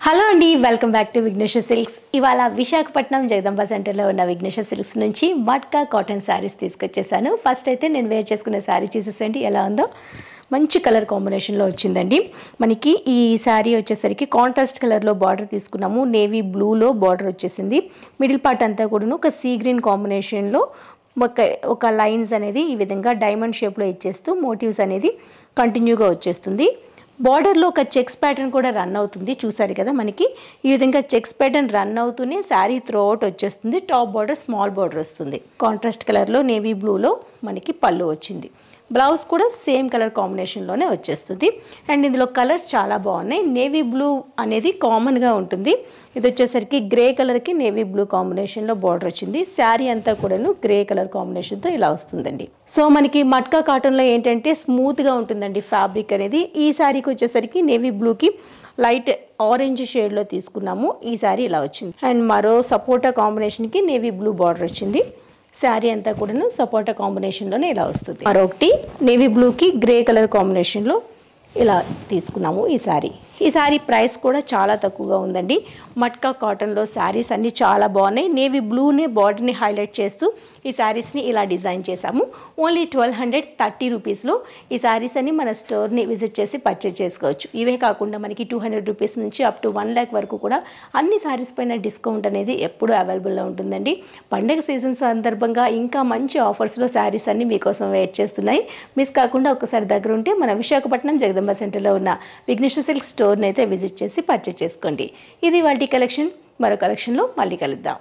Hello అండి, welcome back to Vighneshwara silks. ఇవాళ విశాఖపట్నం జగదంబ సెంటర్లో ఉన్న విఘ్నేశ్వర సిల్క్స్ నుంచి మట్కా కాటన్ శారీస్ తీసుకొచ్చేసాను. ఫస్ట్ అయితే నేను వేర్ చేసుకున్న శారీ చూసేసండి ఎలా ఉందో. మంచి కలర్ కాంబినేషన్లో వచ్చిందండి. మనకి ఈ శారీ వచ్చేసరికి కాంట్రాస్ట్ కలర్లో బార్డర్ తీసుకున్నాము. నేవీ బ్లూలో బార్డర్ వచ్చేసింది. మిడిల్ పార్ట్ అంతా కూడా ఒక సీ గ్రీన్ కాంబినేషన్లో ఒక లైన్స్ అనేది ఈ విధంగా డైమండ్ షేప్లో ఇచ్చేస్తూ మోటివ్స్ అనేది కంటిన్యూగా వచ్చేస్తుంది. బార్డర్లో ఒక చెక్స్ ప్యాటర్న్ కూడా రన్ అవుతుంది. చూసారు కదా, మనకి ఈ విధంగా చెక్స్ ప్యాటర్న్ రన్ అవుతూనే శారీ త్రూ అవుట్ వచ్చేస్తుంది. టాప్ బార్డర్ స్మాల్ బార్డర్ వస్తుంది. కాంట్రాస్ట్ కలర్లో నేవీ బ్లూలో మనకి పళ్ళు వచ్చింది. బ్లౌజ్ కూడా సేమ్ కలర్ కాంబినేషన్లోనే వచ్చేస్తుంది. అండ్ ఇందులో కలర్స్ చాలా బాగున్నాయి. నేవీ బ్లూ అనేది కామన్గా ఉంటుంది. ఇది వచ్చేసరికి గ్రే కలర్కి నేవీ బ్లూ కాంబినేషన్లో బార్డర్ వచ్చింది. శారీ అంతా కూడాను గ్రే కలర్ కాంబినేషన్తో ఇలా వస్తుందండి. సో మనకి మట్కా కాటన్లో ఏంటంటే స్మూత్గా ఉంటుందండి ఫ్యాబ్రిక్ అనేది. ఈ శారీకి వచ్చేసరికి నేవీ బ్లూకి లైట్ ఆరెంజ్ షేడ్లో తీసుకున్నాము. ఈ శారీ ఇలా వచ్చింది. అండ్ మరో సపోటా కాంబినేషన్కి నేవీ బ్లూ బార్డర్ వచ్చింది. శారీ అంతా కూడాను సపోటా కాంబినేషన్లోనే ఇలా వస్తుంది. మరొకటి నేవీ బ్లూకి గ్రే కలర్ కాంబినేషన్లో ఇలా తీసుకున్నాము. ఈ శారీ ప్రైస్ కూడా చాలా తక్కువగా ఉందండి. మట్కా కాటన్లో శారీస్ అన్నీ చాలా బాగున్నాయి. నేవీ బ్లూనే బాడీని హైలైట్ చేస్తూ ఈ శారీస్ని ఇలా డిజైన్ చేశాము. ఓన్లీ 1230 రూపీస్లో ఈ శారీస్ అన్ని మన స్టోర్ని విజిట్ చేసి పర్చేజ్ చేసుకోవచ్చు. ఇవే కాకుండా మనకి 200 రూపీస్ నుంచి అప్ టు 1 lakh వరకు కూడా అన్ని శారీస్ పైన డిస్కౌంట్ అనేది ఎప్పుడూ అవైలబుల్లో ఉంటుందండి. పండగ సీజన్ సందర్భంగా ఇంకా మంచి ఆఫర్స్లో శారీస్ అన్ని మీకోసం వెయిట్ చేస్తున్నాయి. మిస్ కాకుండా ఒకసారి దగ్గర ఉంటే మన విశాఖపట్నం జగదంబ సెంటర్లో ఉన్న విఘ్నేశ్వర సిల్క్ స్టోర్ని అయితే విజిట్ చేసి పర్చేజ్ చేసుకోండి. ఇది వాటి కలెక్షన్. మరో కలెక్షన్లో మళ్ళీ కలుద్దాం.